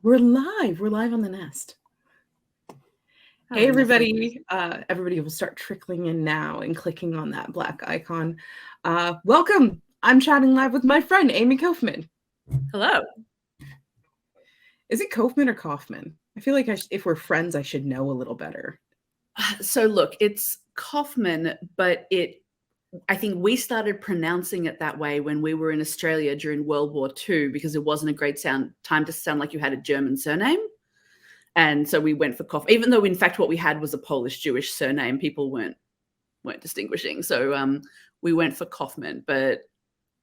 We're live. We're live on the Nest. Hey, everybody. Everybody will start trickling in now and clicking on that black icon. Welcome. I'm chatting live with my friend, Amie Kaufman. Hello. Is it Kaufman or Kaufman? I feel like if we're friends, I should know a little better. So look, it's Kaufman, but I think we started pronouncing it that way when we were in Australia during World War II because it wasn't a great time to sound like you had a German surname. And so we went for Kaufman, even though in fact what we had was a Polish Jewish surname. People weren't distinguishing. So we went for Kaufman, but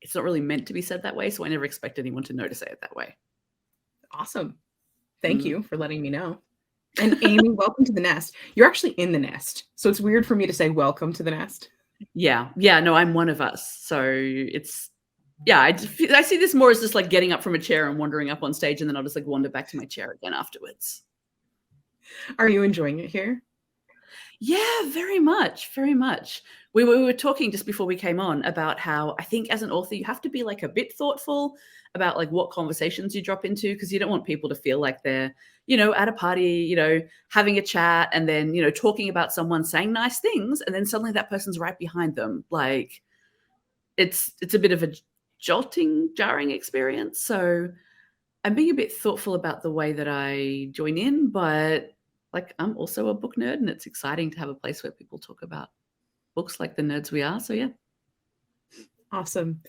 it's not really meant to be said that way. So I never expect anyone to know to say it that way. Awesome. Thank you for letting me know. And Amie, welcome to the Nest. You're actually in the Nest. So it's weird for me to say welcome to the Nest. Yeah. No, I'm one of us. So it's, I see this more as just like getting up from a chair and wandering up on stage, and then I'll just like wander back to my chair again afterwards. Are you enjoying it here? Yeah, very much, very much. We were talking just before we came on about how I think as an author, you have to be like a bit thoughtful about like what conversations you drop into, because you don't want people to feel like they're, at a party, having a chat and then, talking about someone saying nice things and then suddenly that person's right behind them. Like it's a bit of a jarring experience. So I'm being a bit thoughtful about the way that I join in, but like I'm also a book nerd and it's exciting to have a place where people talk about books like the nerds we are. So yeah. Awesome.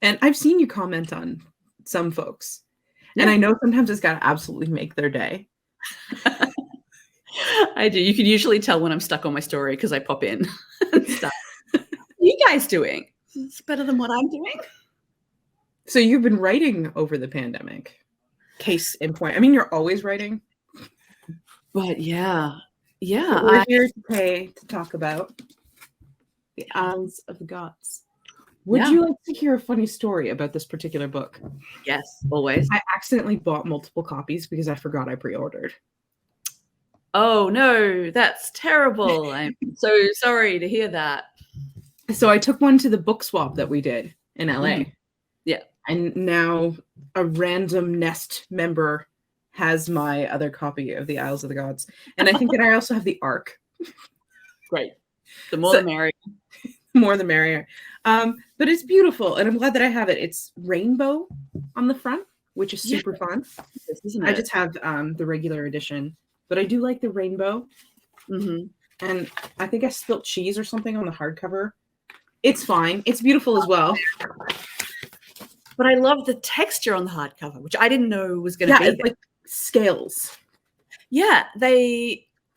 And I've seen you comment on some folks. Yeah. And I know sometimes it's got to absolutely make their day. I do. You can usually tell when I'm stuck on my story because I pop in and stuff. What are you guys doing? It's better than what I'm doing. So you've been writing over the pandemic. Case in point. I mean, you're always writing. But yeah. But we're here today to talk about the Isles of the Gods. Would you like to hear a funny story about this particular book? Yes, always. I accidentally bought multiple copies because I forgot I pre-ordered. Oh, no, that's terrible. I'm so sorry to hear that. So I took one to the book swap that we did in LA. Yeah. And now a random Nest member has my other copy of the Isles of the Gods. And I think that I also have the Ark. Great. The more the merrier. More the merrier. But it's beautiful, and I'm glad that I have it. It's rainbow on the front, which is super fun. I just have the regular edition, but I do like the rainbow. Mm-hmm. And I think I spilt cheese or something on the hardcover. It's fine. It's beautiful as well. But I love the texture on the hardcover, which I didn't know was going to be there. Like scales. Yeah,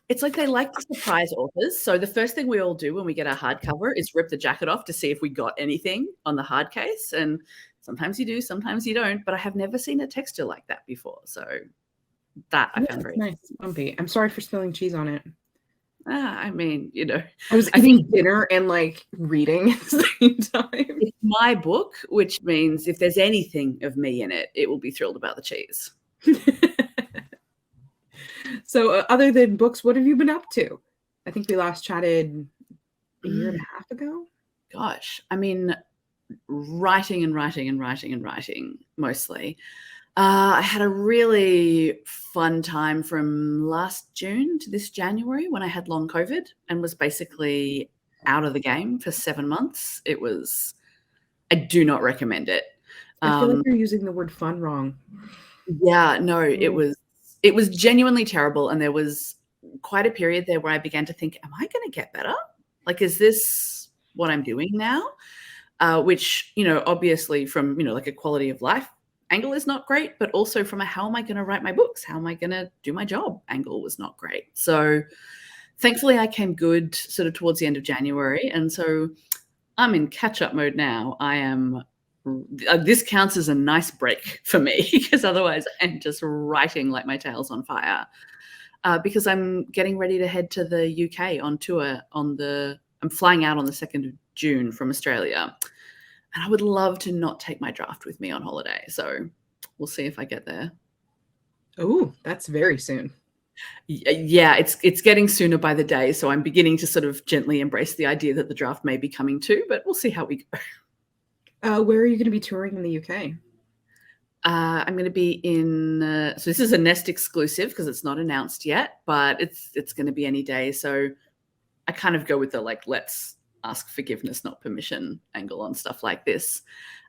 it's like they like to surprise authors. So the first thing we all do when we get our hardcover is rip the jacket off to see if we got anything on the hard case. And sometimes you do, sometimes you don't. But I have never seen a texture like that before. So that I found very nice. Bumpy. I'm sorry for spilling cheese on it. I mean, I was eating dinner and like reading at the same time. It's my book, which means if there's anything of me in it, it will be thrilled about the cheese. So other than books, what have you been up to? I think we last chatted a year and a half ago. Gosh, I mean, writing mostly. I had a really fun time from last June to this January when I had long COVID and was basically out of the game for 7 months. I do not recommend it. I feel like you're using the word fun wrong. Yeah, no, it was genuinely terrible. And there was quite a period there where I began to think, am I going to get better? Like, is this what I'm doing now? Which, obviously from, like a quality of life angle is not great, but also from a how am I going to write my books? How am I going to do my job angle was not great. So thankfully I came good sort of towards the end of January. And so I'm in catch-up mode now. This counts as a nice break for me because otherwise I'm just writing like my tail's on fire because I'm getting ready to head to the UK on tour I'm flying out on the 2nd of June from Australia. And I would love to not take my draft with me on holiday. So we'll see if I get there. Oh, that's very soon. Yeah, it's getting sooner by the day. So I'm beginning to sort of gently embrace the idea that the draft may be coming too, but we'll see how we go. Where are you going to be touring in the UK? I'm going to be in. So this is a Nest exclusive because it's not announced yet, but it's going to be any day. So I kind of go with the let's ask forgiveness, not permission angle on stuff like this.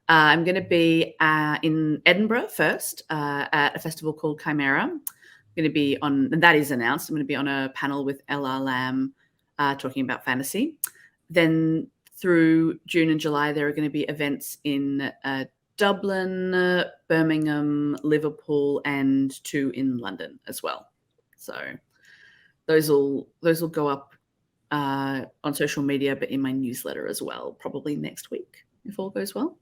I'm going to be in Edinburgh first at a festival called Chimera. I'm going to be on, and that is announced. I'm going to be on a panel with L.R. Lamb talking about fantasy. Then through June and July, there are going to be events in Dublin, Birmingham, Liverpool, and 2 in London as well. So those will go up on social media, but in my newsletter as well, probably next week if all goes well.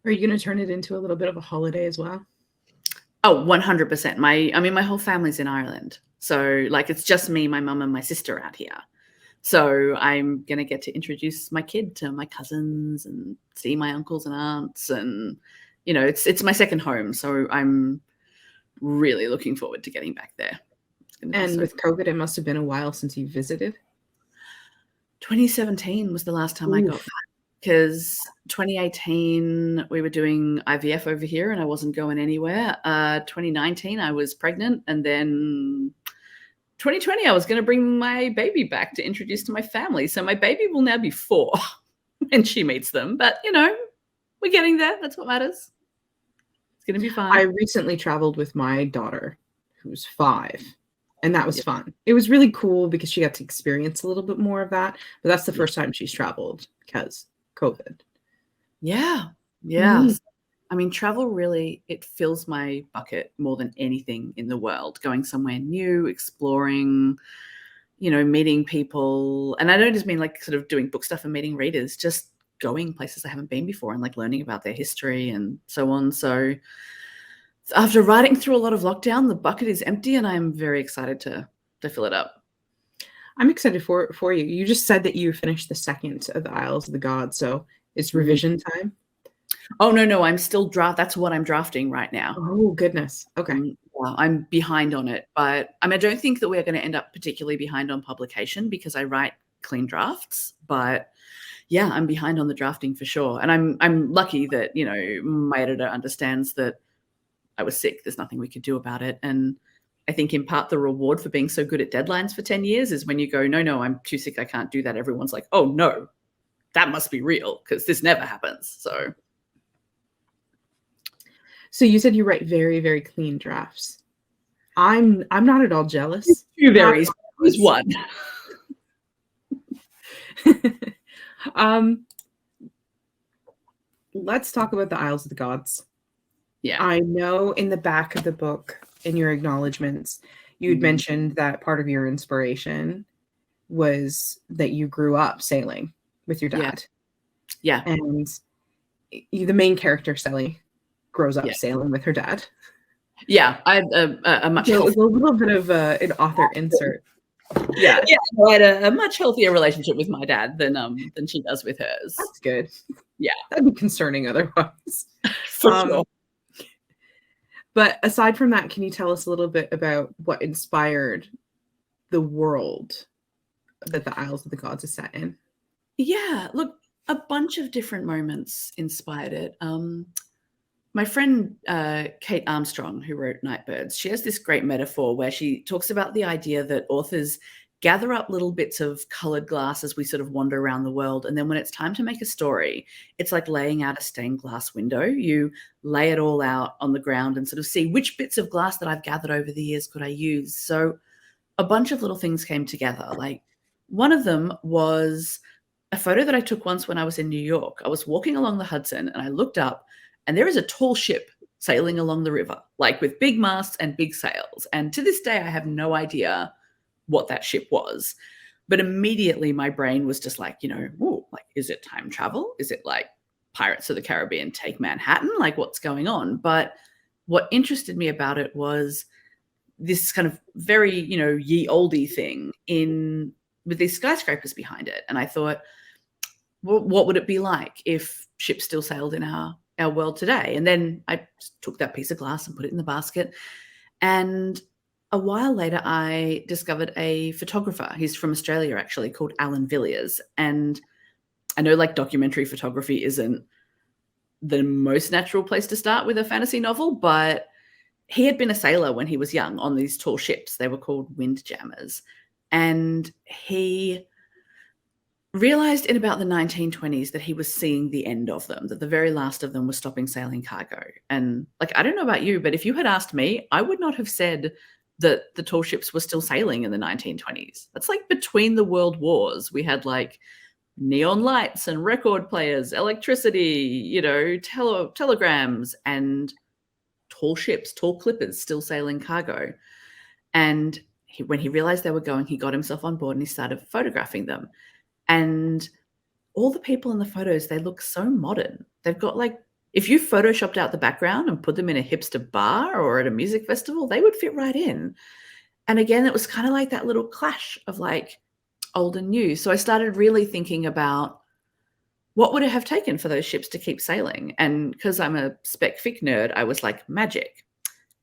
Are you going to turn it into a little bit of a holiday as well? Oh, 100%. My whole family's in Ireland. So it's just me, my mum and my sister out here. So I'm going to get to introduce my kid to my cousins and see my uncles and aunts. And, it's my second home. So I'm really looking forward to getting back there. And with COVID, it must have been a while since you visited. 2017 was the last time I got back, because 2018 we were doing IVF over here and I wasn't going anywhere. 2019 I was pregnant, and then 2020 I was going to bring my baby back to introduce to my family. So my baby will now be 4 when she meets them. But, we're getting there. That's what matters. It's going to be fine. I recently traveled with my daughter, who's 5. And that was fun. It was really cool because she got to experience a little bit more of that. But that's the first time she's traveled because COVID. Yeah. Mm-hmm. I mean, travel really, it fills my bucket more than anything in the world. Going somewhere new, exploring, meeting people. And I don't just mean sort of doing book stuff and meeting readers, just going places I haven't been before and learning about their history and so on. So after riding through a lot of lockdown, the bucket is empty and I'm very excited to fill it up. I'm excited for you. You just said that you finished the second of the Isles of the Gods, so it's revision time? Oh, no, I'm still that's what I'm drafting right now. Oh, goodness. Okay. I'm behind on it, but I don't think that we're going to end up particularly behind on publication because I write clean drafts, but yeah, I'm behind on the drafting for sure. And I'm lucky that, my editor understands that I was sick. There's nothing we could do about it. And I think in part the reward for being so good at deadlines for 10 years is when you go, no, I'm too sick, I can't do that. Everyone's like, oh no, that must be real because this never happens. So you said you write very, very clean drafts. I'm not at all jealous. Two varies. Who's one? Let's talk about the Isles of the Gods. Yeah. I know in the back of the book, in your acknowledgements, you'd mentioned that part of your inspiration was that you grew up sailing with your dad. Yeah. And the main character, Sally, grows up sailing with her dad. Yeah. I had a much a little bit of an author insert. Yeah. I had a much healthier relationship with my dad than she does with hers. That's good. Yeah. That'd be concerning otherwise. For sure. But aside from that, can you tell us a little bit about what inspired the world that the Isles of the Gods is set in? Yeah, look, a bunch of different moments inspired it. My friend Kate Armstrong, who wrote Nightbirds, she has this great metaphor where she talks about the idea that authors gather up little bits of colored glass as we sort of wander around the world. And then when it's time to make a story, it's like laying out a stained glass window. You lay it all out on the ground and sort of see which bits of glass that I've gathered over the years could I use. So a bunch of little things came together. Like one of them was a photo that I took once when I was in New York. I was walking along the Hudson and I looked up and there is a tall ship sailing along the river, with big masts and big sails. And to this day, I have no idea what that ship was. But immediately my brain was just is it time travel? Is it like Pirates of the Caribbean take Manhattan? What's going on? But what interested me about it was this kind of very, ye olde thing with these skyscrapers behind it. And I thought, well, what would it be like if ships still sailed in our world today? And then I took that piece of glass and put it in the basket. And a while later, I discovered a photographer. He's from Australia, actually, called Alan Villiers. And I know documentary photography isn't the most natural place to start with a fantasy novel, but he had been a sailor when he was young on these tall ships. They were called windjammers. And he realized in about the 1920s that he was seeing the end of them, that the very last of them was stopping sailing cargo. And like, I don't know about you, but if you had asked me, I would not have said that the tall ships were still sailing in the 1920s. That's like between the world wars. We had like neon lights and record players, electricity, telegrams, and tall ships, tall clippers still sailing cargo. And when he realized they were going, he got himself on board and he started photographing them. And all the people in the photos, they look so modern. They've got like, if you photoshopped out the background and put them in a hipster bar or at a music festival, they would fit right in. And again, it was kind of like that little clash of like old and new. So I started really thinking about what would it have taken for those ships to keep sailing? And because I'm a spec fic nerd, I was like, magic.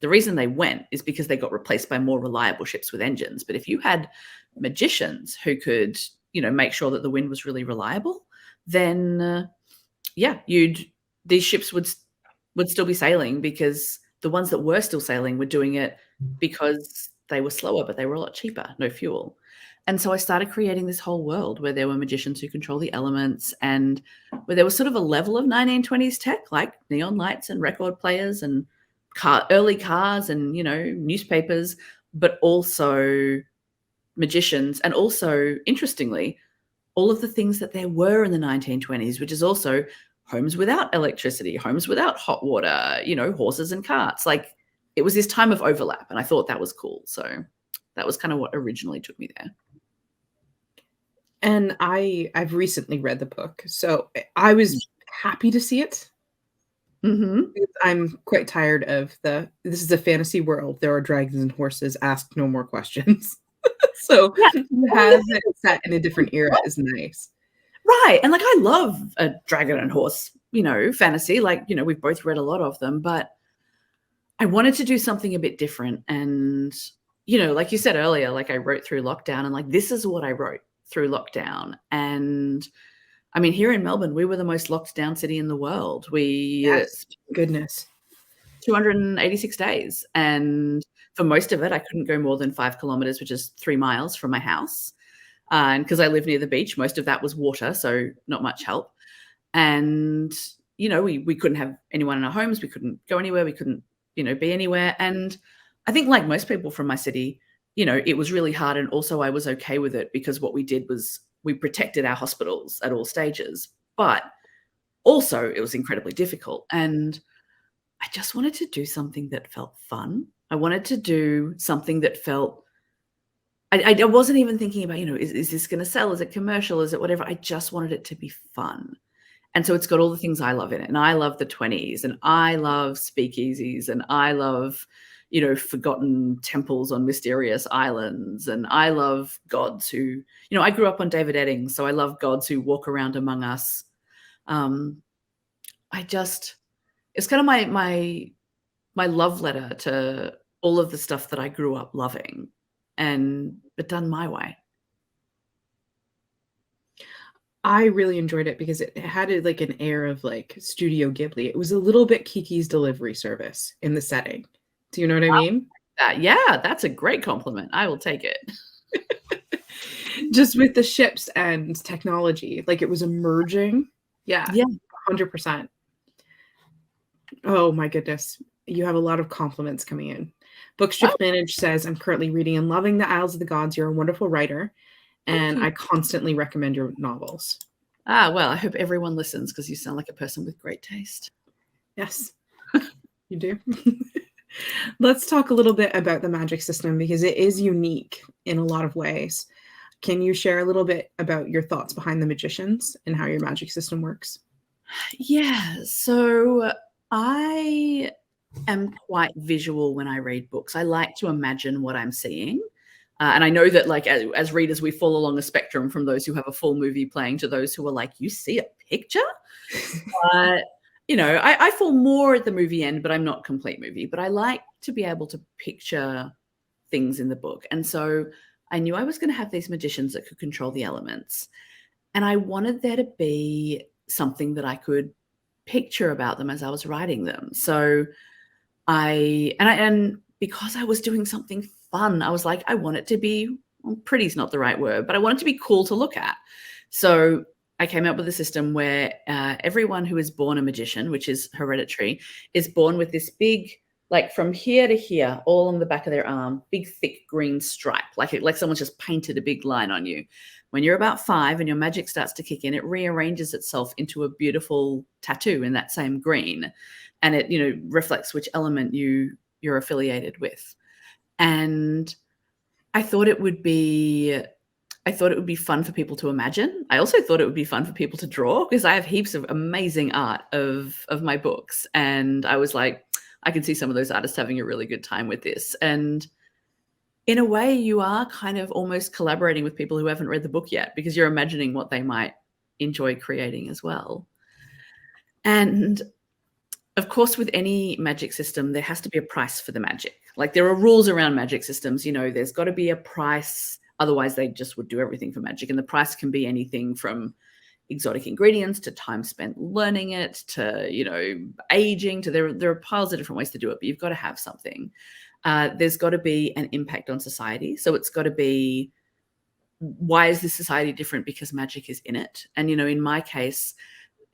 The reason they went is because they got replaced by more reliable ships with engines. But if you had magicians who could, make sure that the wind was really reliable, then these ships would still be sailing, because the ones that were still sailing were doing it because they were slower, but they were a lot cheaper, no fuel. And so I started creating this whole world where there were magicians who control the elements, and where there was sort of a level of 1920s tech, like neon lights and record players and early cars and, newspapers, but also magicians. And also, interestingly, all of the things that there were in the 1920s, which is also homes without electricity, homes without hot water, horses and carts. Like, it was this time of overlap, and I thought that was cool. So that was kind of what originally took me there. And I've recently read the book, so I was happy to see it. Mm-hmm. I'm quite tired of this is a fantasy world. There are dragons and horses. Ask no more questions. So have it set in a different era is nice. Right. And like, I love a dragon and horse, fantasy. Like, we've both read a lot of them, but I wanted to do something a bit different. And, like you said earlier, like I wrote through lockdown, and like, this is what I wrote through lockdown. And I mean, here in Melbourne, we were the most locked down city in the world. Yes, goodness. 286 days. And for most of it, I couldn't go more than 5 kilometers, which is 3 miles from my house. And because I live near the beach, most of that was water, so not much help. And, we couldn't have anyone in our homes. We couldn't go anywhere. We couldn't, be anywhere. And I think, like most people from my city, it was really hard. And also I was okay with it, because what we did was we protected our hospitals at all stages. But also it was incredibly difficult. And I just wanted to do something that felt fun. I wanted to do something that felt, I wasn't even thinking about, is this going to sell? Is it commercial? Is it whatever? I just wanted it to be fun. And so it's got all the things I love in it. And I love the 20s, and I love speakeasies, and I love, forgotten temples on mysterious islands. And I love gods who, I grew up on David Eddings, so I love gods who walk around among us. It's kind of my love letter to all of the stuff that I grew up loving, but done my way. I really enjoyed it because it had like an air of like Studio Ghibli. It was a little bit Kiki's Delivery Service in the setting. Do you know what I mean? Yeah, that's a great compliment. I will take it. Just with the ships and technology, like it was emerging. Yeah, 100%. Oh my goodness. You have a lot of compliments coming in. Bookstrip Manage says, I'm currently reading and loving The Isles of the Gods. You're a wonderful writer, and I constantly recommend your novels. Well, I hope everyone listens, because you sound like a person with great taste. Yes, you do. Let's talk a little bit about the magic system, because it is unique in a lot of ways. Can you share a little bit about your thoughts behind the magicians and how your magic system works? Yeah, so I am quite visual when I read books. I like to imagine what I'm seeing. And I know that, like, as readers, we fall along a spectrum from those who have a full movie playing to those who are like, you see a picture? I fall more at the movie end, but I'm not complete movie. But I like to be able to picture things in the book. And so I knew I was going to have these magicians that could control the elements. And I wanted there to be something that I could picture about them as I was writing them. So and because I was doing something fun, I was like, I want it to be, well, pretty's not the right word, but I want it to be cool to look at. So I came up with a system where everyone who is born a magician, which is hereditary, is born with this big, like from here to here, all on the back of their arm, big, thick green stripe, like someone's just painted a big line on you. When you're about 5 and your magic starts to kick in, it rearranges itself into a beautiful tattoo in that same green. And it, reflects which element you're affiliated with. And I thought it would be fun for people to imagine. I also thought it would be fun for people to draw, because I have heaps of amazing art of my books. And I was like, I can see some of those artists having a really good time with this. And in a way, you are kind of almost collaborating with people who haven't read the book yet, because you're imagining what they might enjoy creating as well. And of course, with any magic system, there has to be a price for the magic. Like, there are rules around magic systems. There's got to be a price. Otherwise, they just would do everything for magic. And the price can be anything from exotic ingredients to time spent learning it to, aging to there are piles of different ways to do it, but you've got to have something. There's got to be an impact on society. So it's got to be, why is this society different? Because magic is in it. And, in my case,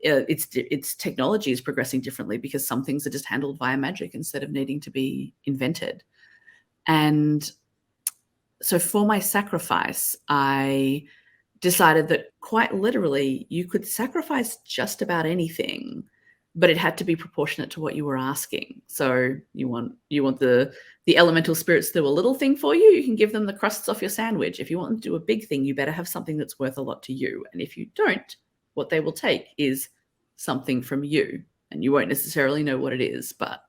its technology is progressing differently because some things are just handled via magic instead of needing to be invented. And so for my sacrifice, I decided that quite literally you could sacrifice just about anything, but it had to be proportionate to what you were asking. So you want the elemental spirits to do a little thing for you, you can give them the crusts off your sandwich. If you want them to do a big thing, you better have something that's worth a lot to you. And if you don't, what they will take is something from you, and you won't necessarily know what it is, but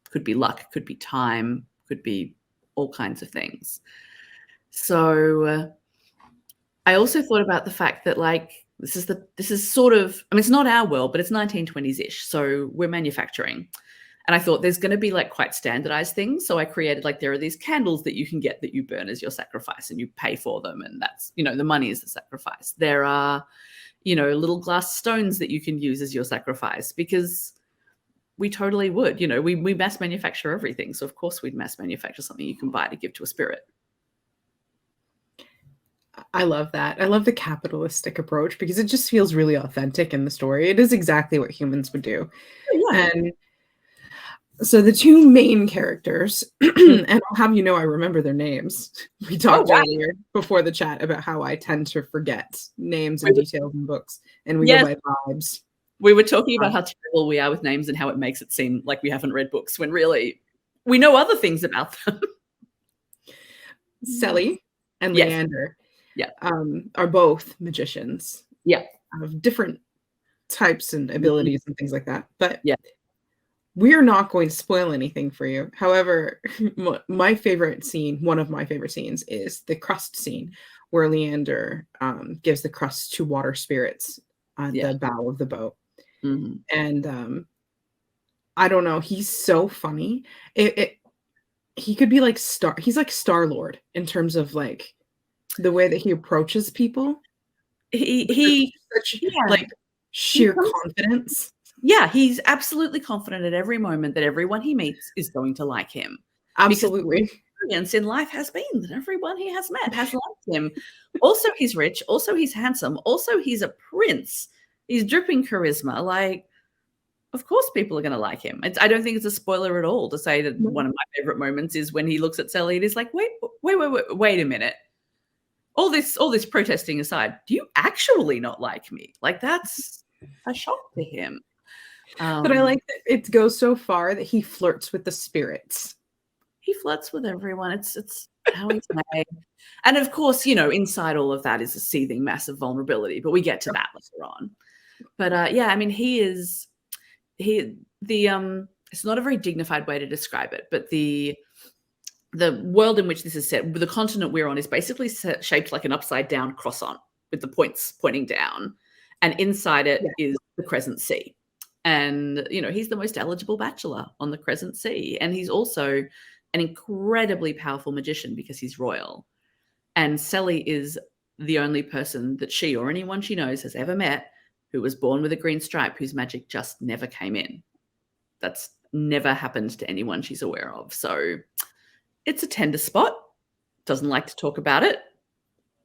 it could be luck, could be time, could be all kinds of things. So I also thought about the fact that, like, this is sort of, I mean, it's not our world, but it's 1920s-ish. So we're manufacturing. And I thought there's going to be like quite standardized things. So I created, like, there are these candles that you can get that you burn as your sacrifice, and you pay for them. And that's, the money is the sacrifice. There are, little glass stones that you can use as your sacrifice, because we totally would, we mass manufacture everything. So of course we'd mass manufacture something you can buy to give to a spirit. I love that. I love the capitalistic approach, because it just feels really authentic in the story. It is exactly what humans would do. Yeah. And so the two main characters, and I'll have you know, I remember their names. We talked earlier before the chat about how I tend to forget names and details in books, and we go by vibes. We were talking about how terrible we are with names and how it makes it seem like we haven't read books, when really we know other things about them. Sally and Leander are both magicians. Yeah. Of different types and abilities and things like that. But we are not going to spoil anything for you. However, my favorite scene, one of my favorite scenes, is the crust scene, where Leander gives the crust to water spirits on the bow of the boat. Mm-hmm. And I don't know, he's so funny. He could be like he's like Star-Lord in terms of, like, the way that he approaches people. He such like sheer confidence. Yeah, he's absolutely confident at every moment that everyone he meets is going to like him. Absolutely. Because the experience in life has been that everyone he has met has liked him. Also, he's rich. Also, he's handsome. Also, he's a prince. He's dripping charisma. Like, of course people are going to like him. I don't think it's a spoiler at all to say that one of my favorite moments is when he looks at Sally and is like, wait a minute. All this protesting aside, do you actually not like me? Like, that's a shock to him. But I like that it goes so far that he flirts with the spirits. He flirts with everyone. It's how he's made. And of course, inside all of that is a seething massive vulnerability, but we get to that later on. But I mean, it's not a very dignified way to describe it, but the world in which this is set, the continent we're on, is basically shaped like an upside down croissant with the points pointing down, and inside it is the Crescent Sea. And, he's the most eligible bachelor on the Crescent Sea. And he's also an incredibly powerful magician because he's royal. And Sally is the only person that she or anyone she knows has ever met who was born with a green stripe, whose magic just never came in. That's never happened to anyone she's aware of. So it's a tender spot. Doesn't like to talk about it.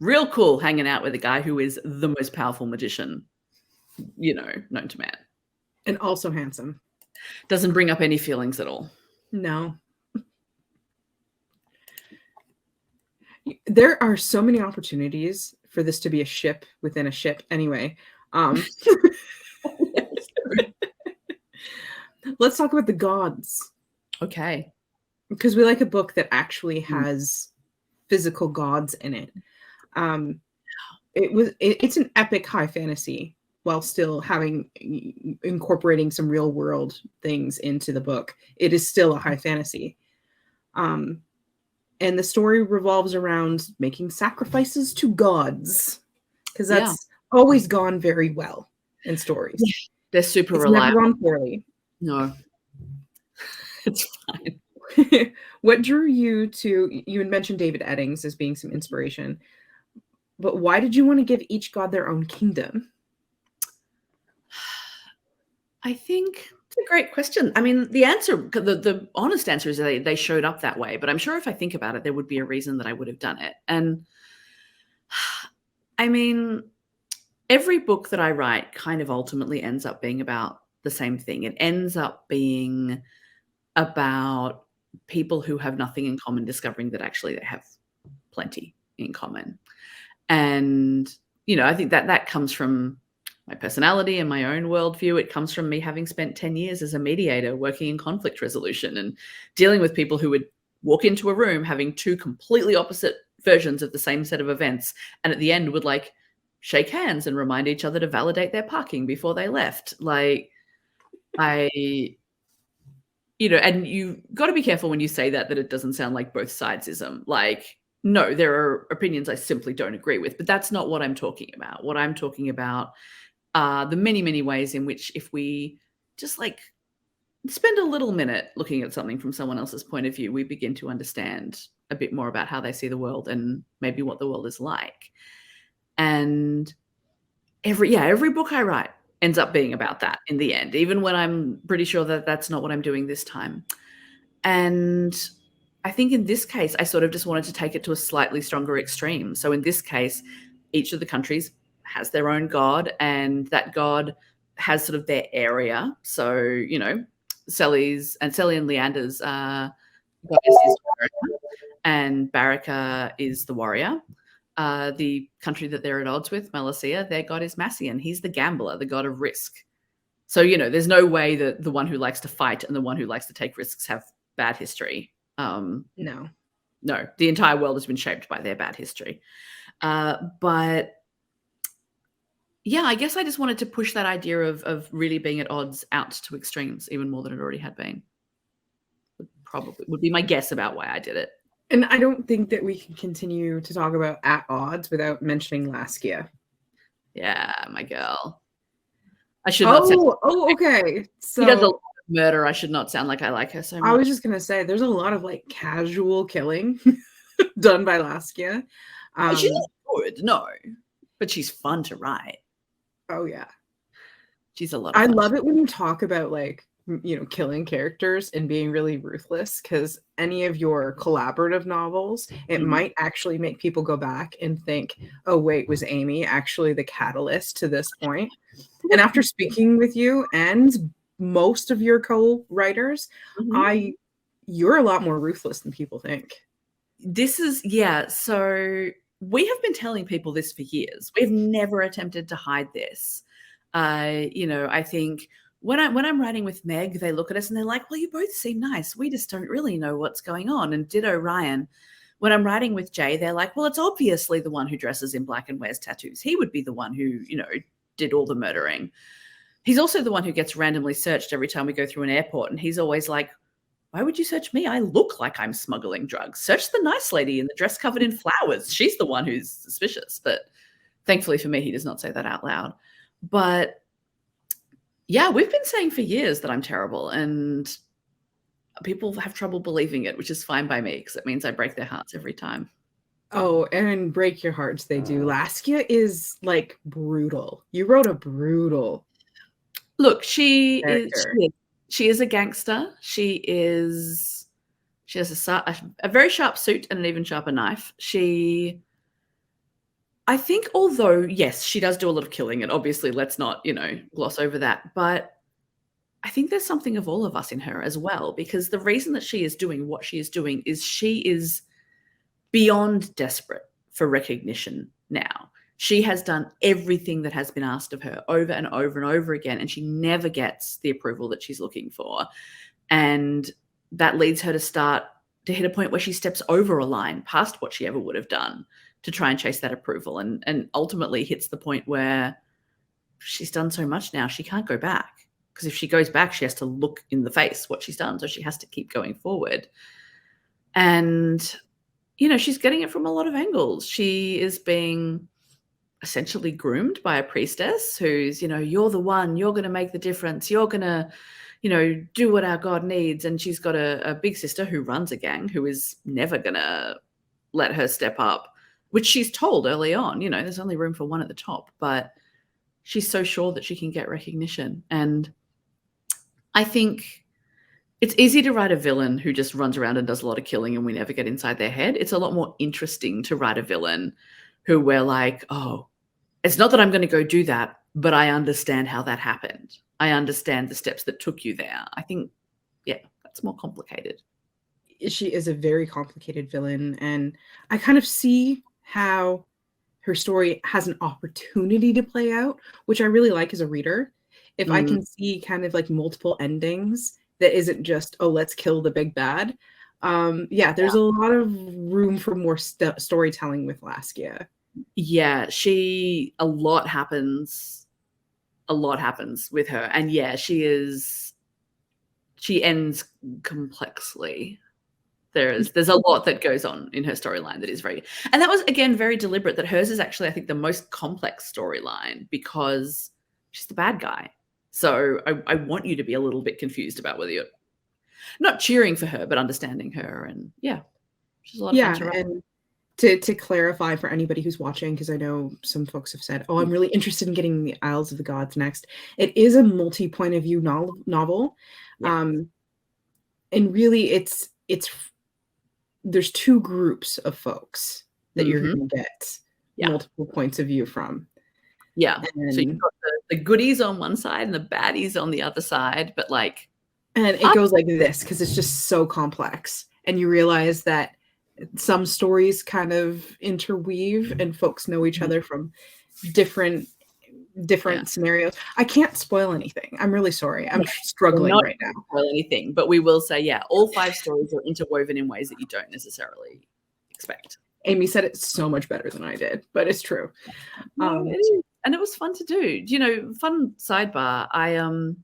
Real cool hanging out with a guy who is the most powerful magician, known to man. And also handsome. Doesn't bring up any feelings at all. No. There are so many opportunities for this to be a ship within a ship anyway. Let's talk about the gods. Okay. Because we like a book that actually has physical gods in it. It's an epic high fantasy while still incorporating some real world things into the book. It is still a high fantasy. And the story revolves around making sacrifices to gods, because that's always gone very well in stories. Yeah. They're super reliable. Never gone poorly. No, it's fine. What drew you to? You had mentioned David Eddings as being some inspiration, but why did you want to give each god their own kingdom? I think it's a great question. I mean, the answer, the honest answer is they showed up that way. But I'm sure if I think about it, there would be a reason that I would have done it. And I mean, every book that I write kind of ultimately ends up being about the same thing. It ends up being about people who have nothing in common discovering that actually they have plenty in common. And, I think that comes from my personality and my own worldview. It comes from me having spent 10 years as a mediator working in conflict resolution and dealing with people who would walk into a room having two completely opposite versions of the same set of events. And at the end would shake hands and remind each other to validate their parking before they left. And you got to be careful when you say that it doesn't sound like both sidesism. No, there are opinions I simply don't agree with, but that's not what I'm talking about. What I'm talking about are the many, many ways in which if we just spend a little minute looking at something from someone else's point of view, we begin to understand a bit more about how they see the world and maybe what the world is like. And every book I write ends up being about that in the end, even when I'm pretty sure that that's not what I'm doing this time. And I think in this case, I sort of just wanted to take it to a slightly stronger extreme. So in this case, each of the countries has their own god, and that god has sort of their area. So, Selly and Leander's goddess is Baraka, and Baraka is the warrior. The country that they're at odds with, Malacia, their god is Massian. He's the gambler, the god of risk. So, there's no way that the one who likes to fight and the one who likes to take risks have bad history. No, the entire world has been shaped by their bad history. But yeah, I guess I just wanted to push that idea of really being at odds out to extremes even more than it already had been. Would be my guess about why I did it. And I don't think that we can continue to talk about at odds without mentioning Laskia. Yeah, my girl. I should not say. Oh, okay. So he does a lot of murder. I should not sound like I like her so much. I was just gonna say there's a lot of casual killing done by Laskia. She's not good, no, but she's fun to write. Oh yeah, she's a lot of fun. I love it when you talk about killing characters and being really ruthless, because any of your collaborative novels, it might actually make people go back and think, oh wait, was Amie actually the catalyst to this point? And after speaking with you and most of your co-writers, you're a lot more ruthless than people think. So we have been telling people this for years. We've never attempted to hide this. I think when I'm writing with Meg, they look at us and they're like, well, you both seem nice. We just don't really know what's going on. And ditto Ryan. When I'm writing with Jay, they're like, well, it's obviously the one who dresses in black and wears tattoos. He would be the one who, did all the murdering. He's also the one who gets randomly searched every time we go through an airport. And he's always like, why would you search me? I look like I'm smuggling drugs. Search the nice lady in the dress covered in flowers. She's the one who's suspicious. But thankfully for me, he does not say that out loud. But yeah, we've been saying for years that I'm terrible, and people have trouble believing it, which is fine by me because it means I break their hearts every time. Oh, and break your hearts, they do. Laskia is like brutal. You wrote a brutal Look, she character. is a gangster. She has a very sharp suit and an even sharper knife. I think, although, yes, she does do a lot of killing, and obviously let's not, gloss over that, but I think there's something of all of us in her as well, because the reason that she is doing what she is doing is she is beyond desperate for recognition now. She has done everything that has been asked of her over and over and over again, and she never gets the approval that she's looking for. And that leads her to hit a point where she steps over a line past what she ever would have done to try and chase that approval, and ultimately hits the point where she's done so much now, she can't go back. Because if she goes back, she has to look in the face what she's done. So she has to keep going forward. And, she's getting it from a lot of angles. She is being essentially groomed by a priestess who's, you're the one, you're going to make the difference. You're going to, do what our God needs. And she's got a big sister who runs a gang who is never going to let her step up, which she's told early on, there's only room for one at the top, but she's so sure that she can get recognition. And I think it's easy to write a villain who just runs around and does a lot of killing and we never get inside their head. It's a lot more interesting to write a villain who we're like, oh, it's not that I'm going to go do that, but I understand how that happened. I understand the steps that took you there. I think, yeah, that's more complicated. She is a very complicated villain, and I kind of see how her story has an opportunity to play out, which I really like as a reader. If I can see kind of like multiple endings that isn't just, oh, let's kill the big bad. There's a lot of room for more storytelling with Laskia. Yeah, a lot happens with her. And yeah, she ends complexly. There's a lot that goes on in her storyline that is and that was, again, very deliberate, that hers is actually, I think, the most complex storyline because she's the bad guy. So I want you to be a little bit confused about whether you're not cheering for her, but understanding her. And yeah, she's a lot of fun to write. And to clarify for anybody who's watching, because I know some folks have said, oh, I'm really interested in getting the Isles of the Gods next. It is a multi-point of view novel. Yeah. And really there's two groups of folks that you're going to get multiple points of view from. Yeah. So you've got the goodies on one side and the baddies on the other side, but and it goes like this because it's just so complex. And you realize that some stories kind of interweave and folks know each other from different scenarios. I can't spoil anything. I'm really sorry. I'm struggling right now. Spoil anything, but we will say, all 5 stories are interwoven in ways that you don't necessarily expect. Amie said it so much better than I did, but it's true. It is. And it was fun to do. Fun sidebar.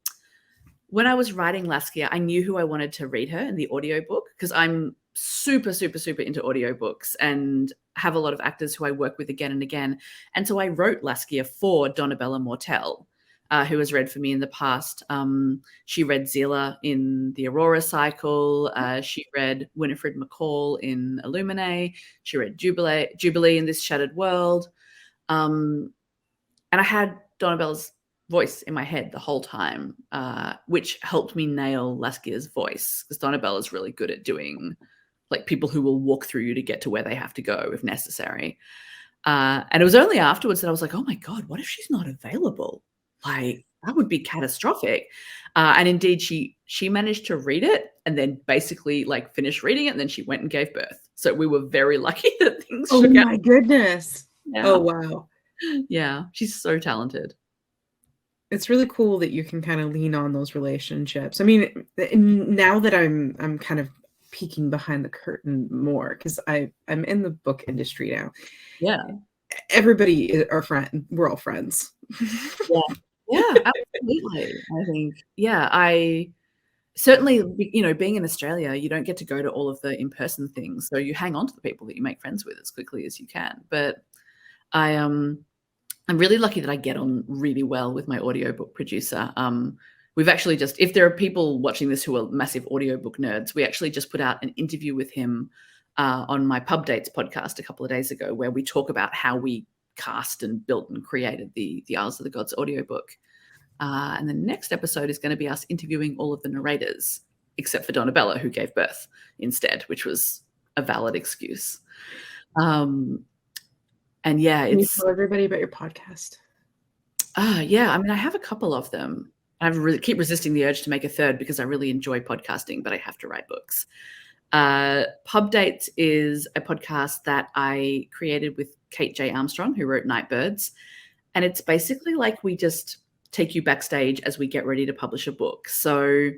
When I was writing Laskia, I knew who I wanted to read her in the audiobook because I'm super, super, super into audiobooks and have a lot of actors who I work with again and again. And so I wrote Laskia for Donabella Mortel, who has read for me in the past. She read Zila in the Aurora cycle. She read Winifred McCall in Illuminae. She read Jubilee in This Shattered World. And I had Donabella's voice in my head the whole time, which helped me nail Laskia's voice, because Donabella's really good at doing people who will walk through you to get to where they have to go if necessary. And it was only afterwards that I was like, oh my God, what if she's not available? That would be catastrophic. And indeed, she managed to read it and then basically finish reading it, and then she went and gave birth. So we were very lucky that things shook out. Oh my goodness. Yeah. Oh, wow. Yeah, she's so talented. It's really cool that you can kind of lean on those relationships. I mean, now that I'm kind of peeking behind the curtain more, because I'm in the book industry now. Yeah. Everybody is our friend. We're all friends. Yeah, absolutely. I think, I certainly, being in Australia, you don't get to go to all of the in-person things. So you hang on to the people that you make friends with as quickly as you can. But I'm really lucky that I get on really well with my audiobook producer. We've actually if there are people watching this who are massive audiobook nerds, we actually just put out an interview with him on my Pub Dates podcast a couple of days ago, where we talk about how we cast and built and created the Isles of the Gods audiobook. And the next episode is going to be us interviewing all of the narrators, except for Donabella, who gave birth instead, which was a valid excuse. And yeah, Can you tell everybody about your podcast? Yeah, I mean, I have a couple of them. I keep resisting the urge to make a third because I really enjoy podcasting, but I have to write books. Pub Dates is a podcast that I created with Kate J. Armstrong, who wrote Nightbirds. And it's basically like we just take you backstage as we get ready to publish a book. So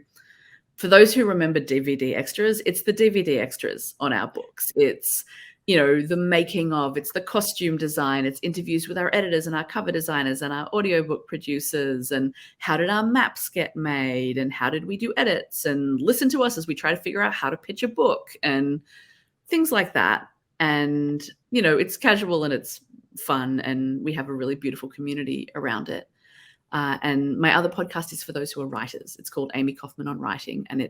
for those who remember DVD extras, it's the DVD extras on our books. It's, you know, the making of, it's the costume design, it's interviews with our editors and our cover designers and our audiobook producers, and how did our maps get made, and how did we do edits, and listen to us as we try to figure out how to pitch a book and things like that. And, you know, it's casual and it's fun, and we have a really beautiful community around it. And my other podcast is for those who are writers. It's called Amie Kaufman on Writing, and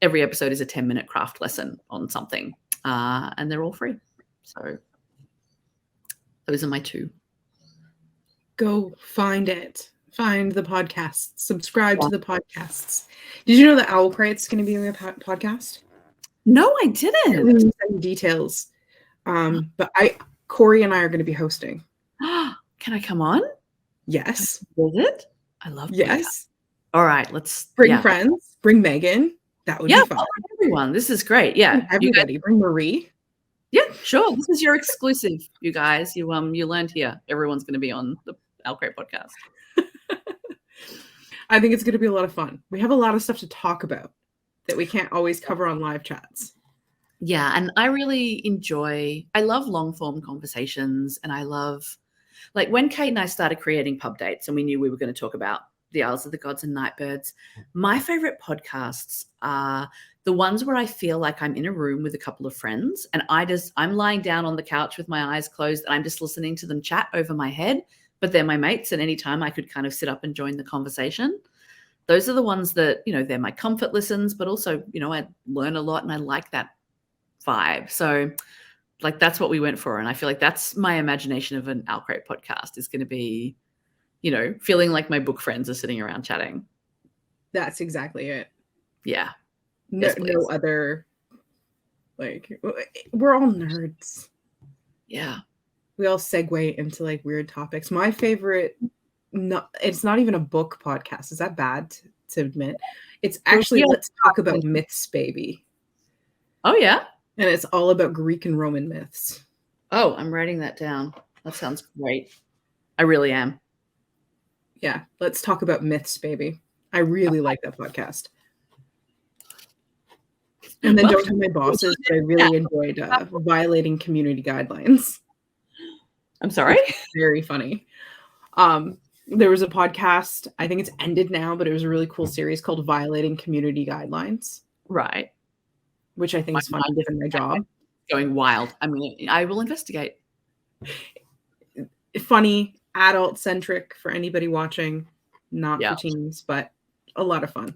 every episode is a 10-minute craft lesson on something. And they're all free. So those are my two. Go find it. Find the podcasts. Subscribe to the podcasts. Did you know that OwlCrate's going to be on a podcast? No, I didn't. Details. But Corey and I are going to be hosting. Can I come on? Yes. Visit? I love podcasts. Yes. All right. Let's bring friends. Bring Megan. That would be fun. Everyone. This is great. Yeah. Everybody. Bring Marie. Yeah, sure. This is your exclusive, you guys. You learned here. Everyone's going to be on the OwlCrate podcast. I think it's going to be a lot of fun. We have a lot of stuff to talk about that we can't always cover on live chats. Yeah, and I love long form conversations, and I love, like, when Kate and I started creating Pub Dates and we knew we were going to talk about the Isles of the Gods and Nightbirds, my favorite podcasts are the ones where I feel like I'm in a room with a couple of friends and I'm lying down on the couch with my eyes closed and I'm just listening to them chat over my head, but they're my mates, and anytime I could kind of sit up and join the conversation. Those are the ones that, you know, they're my comfort listens, but also, you know, I learn a lot and I like that vibe. So like, that's what we went for. And I feel like that's my imagination of an OwlCrate podcast is going to be, you know, feeling like my book friends are sitting around chatting. That's exactly it. Yeah. No other, like, we're all nerds. Yeah. We all segue into like weird topics. My favorite, it's not even a book podcast. Is that bad to admit? It's actually Let's Talk About Myths, baby. Oh, yeah. And it's all about Greek and Roman myths. Oh, I'm writing that down. That sounds great. I really am. Yeah. Let's Talk About Myths, baby. I really like that podcast. And then don't tell my bosses, but I really enjoyed Violating Community Guidelines. I'm sorry? Very funny. There was a podcast, I think it's ended now, but it was a really cool series called Violating Community Guidelines. Right. Which I think is funny given my job. Going wild. I mean, I will investigate. Funny, adult-centric for anybody watching. Not for teens, but a lot of fun.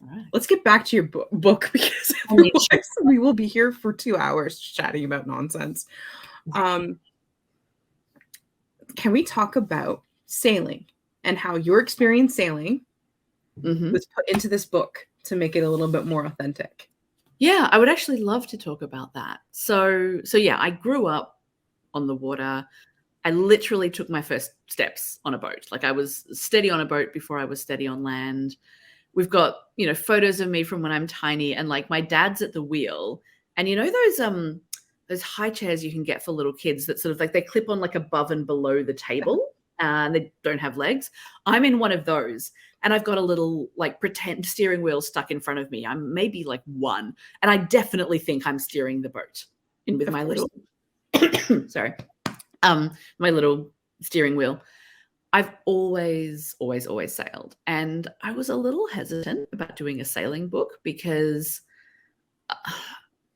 All right. Let's get back to your book because otherwise we will be here for 2 hours chatting about nonsense. Can we talk about sailing and how your experience sailing was put into this book to make it a little bit more authentic? Yeah, I would actually love to talk about that. So yeah, I grew up on the water. I literally took my first steps on a boat. Like, I was steady on a boat before I was steady on land. We've got, you know, photos of me from when I'm tiny, and like my dad's at the wheel, and you know those high chairs you can get for little kids that sort of like they clip on like above and below the table and they don't have legs. I'm in one of those, and I've got a little like pretend steering wheel stuck in front of me. I'm maybe like one, and I definitely think I'm steering the boat in with my little sorry, my little steering wheel. I've always sailed, and I was a little hesitant about doing a sailing book because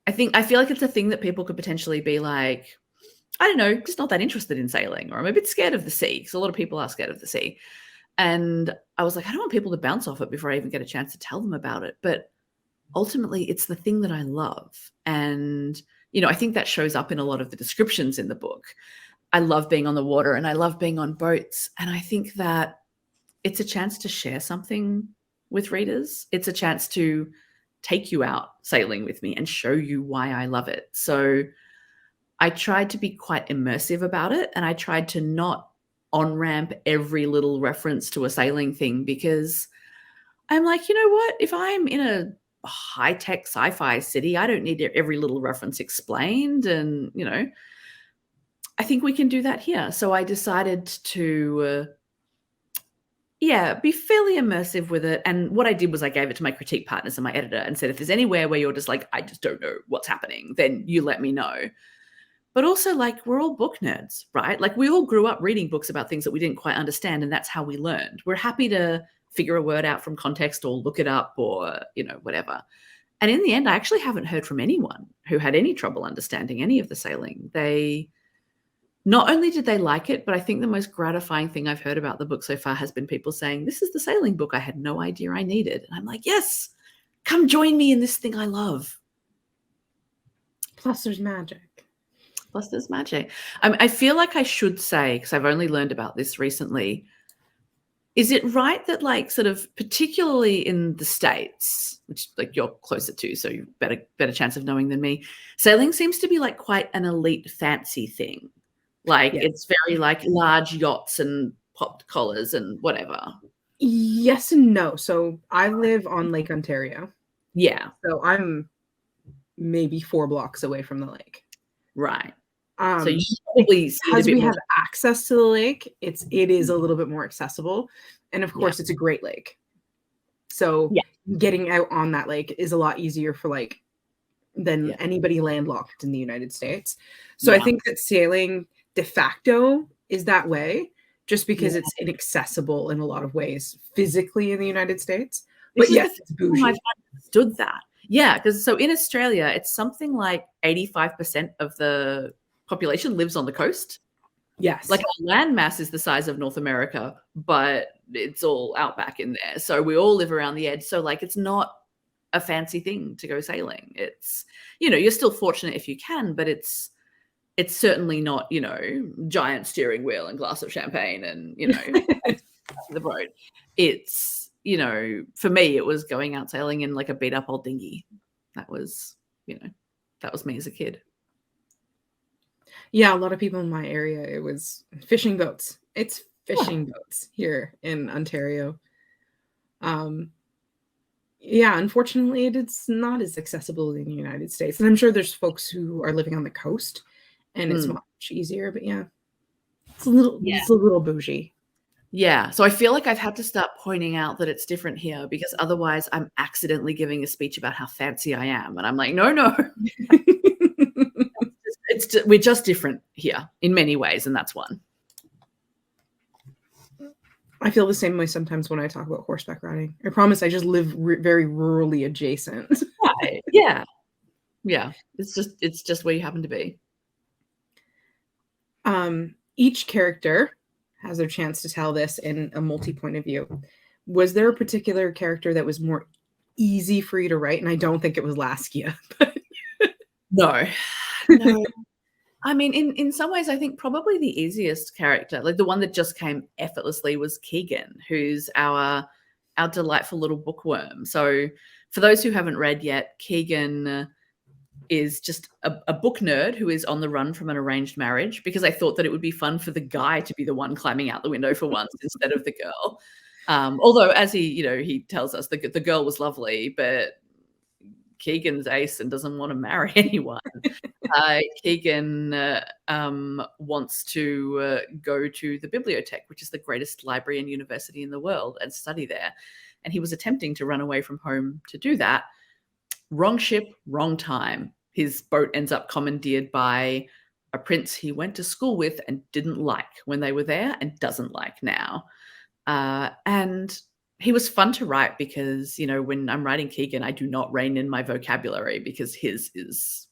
I feel like it's a thing that people could potentially be like, I don't know, just not that interested in sailing, or I'm a bit scared of the sea, because a lot of people are scared of the sea. And I was like, I don't want people to bounce off it before I even get a chance to tell them about it. But ultimately it's the thing that I love. And, I think that shows up in a lot of the descriptions in the book. I love being on the water and I love being on boats. And I think that it's a chance to share something with readers. It's a chance to take you out sailing with me and show you why I love it. So I tried to be quite immersive about it, and I tried to not on-ramp every little reference to a sailing thing, because I'm like, you know what? If I'm in a high-tech sci-fi city, I don't need every little reference explained. And, I think we can do that here. So I decided to be fairly immersive with it. And what I did was I gave it to my critique partners and my editor and said, if there's anywhere where you're just like, I just don't know what's happening, then you let me know. But also, like, we're all book nerds, right? Like, we all grew up reading books about things that we didn't quite understand, and that's how we learned. We're happy to figure a word out from context or look it up or, whatever. And in the end, I actually haven't heard from anyone who had any trouble understanding any of the sailing. Not only did they like it, but I think the most gratifying thing I've heard about the book so far has been people saying, this is the sailing book I had no idea I needed. And I'm like, yes, come join me in this thing I love. Plus there's magic. I feel like I should say, because I've only learned about this recently, is it right that, like, sort of particularly in the States, which, like, you're closer to, so you better chance of knowing than me, sailing seems to be like quite an elite fancy thing. Like, yes. It's very like large yachts and popped collars and whatever. Yes and no. So I live on Lake Ontario. Yeah. So I'm maybe 4 blocks away from the lake. Right. So you probably because we have access to the lake, it is a little bit more accessible. And of course, it's a great lake. So getting out on that lake is a lot easier for than anybody landlocked in the United States. So I think that sailing de facto is that way, just because it's inaccessible in a lot of ways physically in the United States. But yes, it's bougie. I've understood that. Yeah, because so in Australia, it's something like 85% of the population lives on the coast. Yes. Like, our land mass is the size of North America, but it's all outback in there. So we all live around the edge. So, like, it's not a fancy thing to go sailing. It's, you're still fortunate if you can, but it's certainly not, giant steering wheel and glass of champagne and, the boat. It's, for me, it was going out sailing in like a beat up old dinghy. That was, that was me as a kid. Yeah, a lot of people in my area, it was fishing boats. It's fishing boats here in Ontario. Unfortunately, it's not as accessible in the United States. And I'm sure there's folks who are living on the coast and it's much easier, but it's a little bougie. Yeah. So I feel like I've had to start pointing out that it's different here, because otherwise I'm accidentally giving a speech about how fancy I am. And I'm like, no. We're just different here in many ways, and that's one. I feel the same way sometimes when I talk about horseback riding. I promise I just live very rurally adjacent. Right. Yeah. It's just where you happen to be. Each character has their chance to tell this in a multi-point of view. Was there a particular character that was more easy for you to write? And I don't think it was Laskia. No. I mean, in some ways, I think probably the easiest character, like the one that just came effortlessly, was Keegan, who's our delightful little bookworm. So for those who haven't read yet, Keegan is just a book nerd who is on the run from an arranged marriage, because I thought that it would be fun for the guy to be the one climbing out the window for once instead of the girl. Although, as he tells us, the girl was lovely, but Keegan's ace and doesn't want to marry anyone. Keegan wants to go to the bibliothèque, which is the greatest library and university in the world, and study there. And he was attempting to run away from home to do that. Wrong ship, wrong time. His boat ends up commandeered by a prince he went to school with and didn't like when they were there and doesn't like now. And he was fun to write because, when I'm writing Keegan, I do not rein in my vocabulary because his is,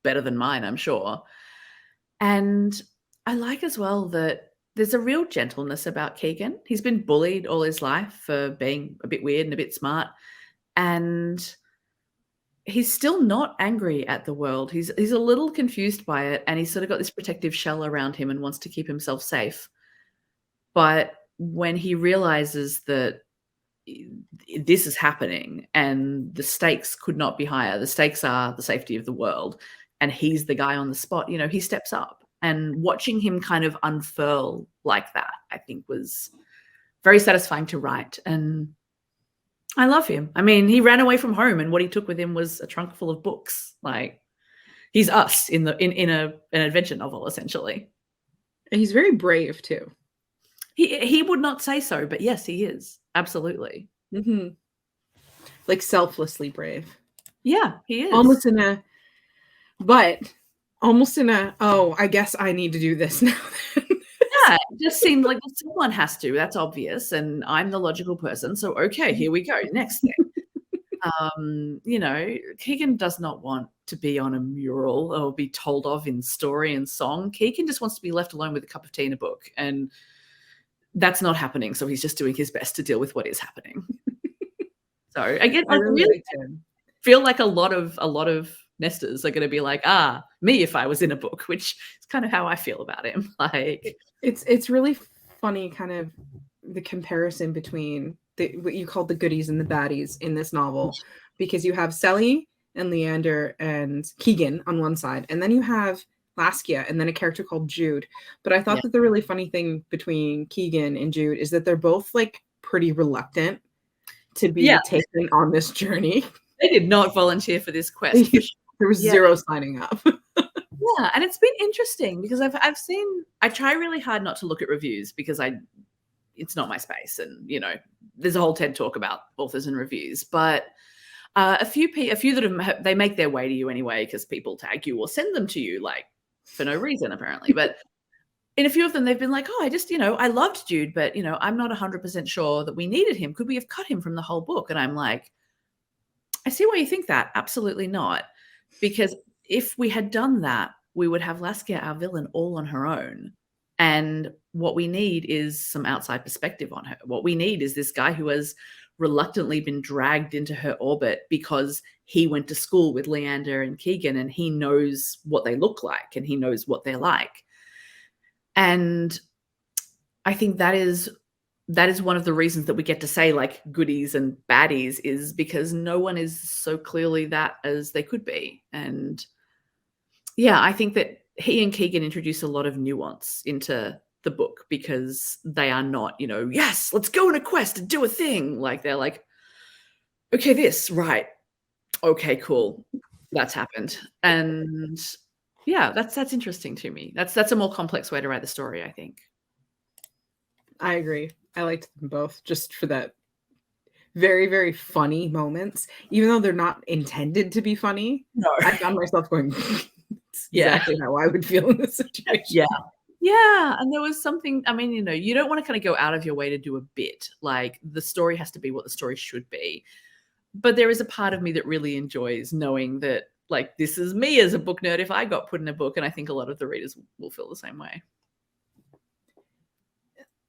better than mine, I'm sure. And I like as well that there's a real gentleness about Keegan. He's been bullied all his life for being a bit weird and a bit smart. And he's still not angry at the world. He's a little confused by it, and he's sort of got this protective shell around him and wants to keep himself safe. But when he realizes that this is happening and the stakes could not be higher, the stakes are the safety of the world, and he's the guy on the spot, he steps up. And watching him kind of unfurl like that, I think, was very satisfying to write. And I love him. I mean, he ran away from home, and what he took with him was a trunk full of books. Like, he's us in an adventure novel, essentially. And he's very brave too. He would not say so, but yes, he is. Absolutely. Mm-hmm. Like selflessly brave. Yeah, he is. Almost in a, oh, I guess I need to do this now. Yeah, it just seemed like someone has to. That's obvious. And I'm the logical person. So, okay, here we go. Next thing. Keegan does not want to be on a mural or be told of in story and song. Keegan just wants to be left alone with a cup of tea and a book. And that's not happening. So he's just doing his best to deal with what is happening. So again, I really feel like a lot of nesters are going to be like, me if I was in a book, which is kind of how I feel about him. Like, it's really funny, kind of the comparison between what you called the goodies and the baddies in this novel, because you have Sally and Leander and Keegan on one side, and then you have Laskia and then a character called Jude. But I thought that the really funny thing between Keegan and Jude is that they're both like pretty reluctant to be taken on this journey. They did not volunteer for this quest. There was zero signing up. Yeah, and it's been interesting because I try really hard not to look at reviews because it's not my space, and there's a whole TED talk about authors and reviews, but a few that they make their way to you anyway because people tag you or send them to you like for no reason apparently. But in a few of them, they've been like, oh, I loved Jude, but I'm not 100% sure that we needed him. Could we have cut him from the whole book? And I'm like, I see why you think that. Absolutely not. Because if we had done that, we would have Laskia, our villain, all on her own. And what we need is some outside perspective on her. What we need is this guy who has reluctantly been dragged into her orbit because he went to school with Leander and Keegan and he knows what they look like and he knows what they're like. And I think that is one of the reasons that we get to say like goodies and baddies, is because no one is so clearly that as they could be. And yeah, I think that he and Keegan introduce a lot of nuance into the book because they are not, yes, let's go on a quest and do a thing. Like, they're like, okay, this, right. Okay, cool. That's happened. And yeah, that's interesting to me. That's a more complex way to write the story, I think. I agree. I liked them both just for that very, very funny moments, even though they're not intended to be funny. No. I found myself going, exactly how I would feel in this situation. Yeah. Yeah. And there was something, I mean, you don't want to kind of go out of your way to do a bit. Like, the story has to be what the story should be. But there is a part of me that really enjoys knowing that, like, this is me as a book nerd if I got put in a book. And I think a lot of the readers will feel the same way.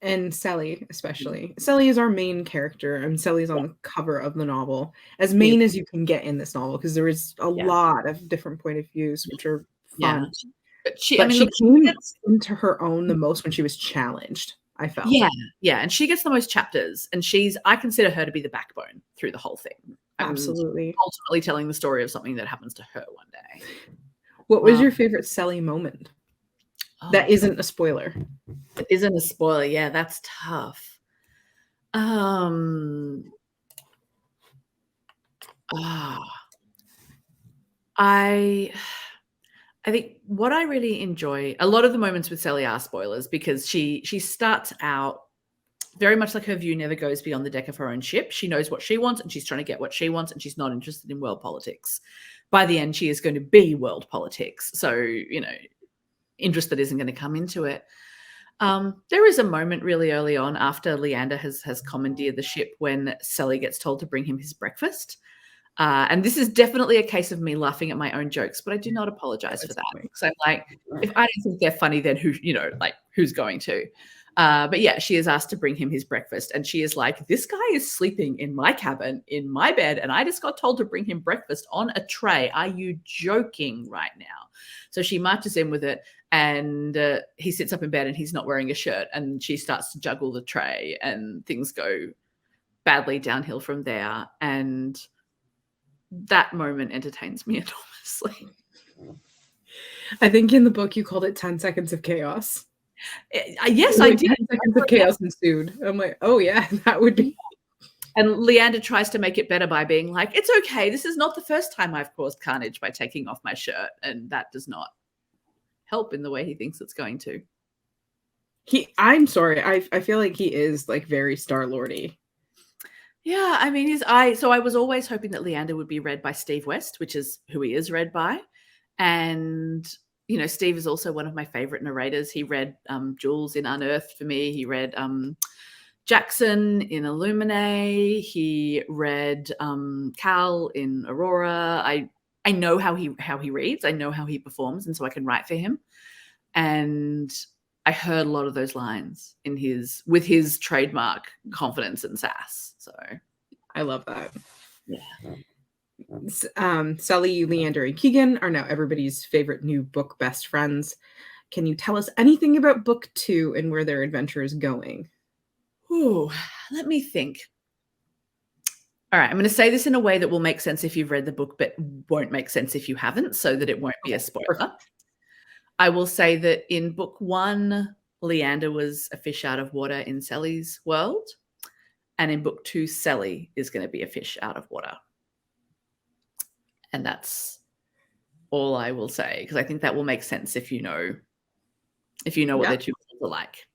And Sally, especially. Sally is our main character, and Sally's on the cover of the novel, as main as you can get in this novel, because there is a lot of different point of views, which are fun. But she came into her own the most when she was challenged, I felt. Yeah, and she gets the most chapters, and I consider her to be the backbone through the whole thing. Absolutely. Ultimately telling the story of something that happens to her one day. What was your favorite Sally moment? That isn't a spoiler. It isn't a spoiler. Yeah, that's tough. I think what I really enjoy, a lot of the moments with Sally are spoilers because she starts out very much like her view never goes beyond the deck of her own ship. She knows what she wants and she's trying to get what she wants, and she's not interested in world politics. By the end, she is going to be world politics. So, interest that isn't going to come into it. There is a moment really early on after Leander has commandeered the ship when Sally gets told to bring him his breakfast. And this is definitely a case of me laughing at my own jokes, but I do not apologize for that. Because I'm like, if I don't think they're funny, then who's going to? But yeah, she is asked to bring him his breakfast. And she is like, this guy is sleeping in my cabin, in my bed. And I just got told to bring him breakfast on a tray. Are you joking right now? So she marches in with it. And he sits up in bed and he's not wearing a shirt. And she starts to juggle the tray and things go badly downhill from there. And that moment entertains me enormously. I think in the book you called it 10 seconds of chaos. Yes, I did. 10 seconds of chaos ensued. I'm like, oh yeah, that would be. And Leander tries to make it better by being like, it's okay. This is not the first time I've caused carnage by taking off my shirt. And that does not help in the way he thinks it's going to. I'm sorry. I feel like he is like very Star-Lord-y. Yeah, I mean, so I was always hoping that Leander would be read by Steve West, which is who he is read by. And, you know, Steve is also one of my favorite narrators. He read Jules in Unearthed for me. He read Jackson in Illuminae. He read Cal in Aurora. I know how he reads. I know how he performs, and so I can write for him. And I heard a lot of those lines with his trademark confidence and sass. So I love that. Yeah. Sully, Leander, and Keegan are now everybody's favorite new book best friends. Can you tell us anything about book 2 and where their adventure is going? Ooh, let me think. All right, I'm going to say this in a way that will make sense if you've read the book, but won't make sense if you haven't, so that it won't be a spoiler. I will say that in book 1, Leander was a fish out of water in Sally's world. And in book 2, Sally is going to be a fish out of water. And that's all I will say, because I think that will make sense if you know what their two worlds are like.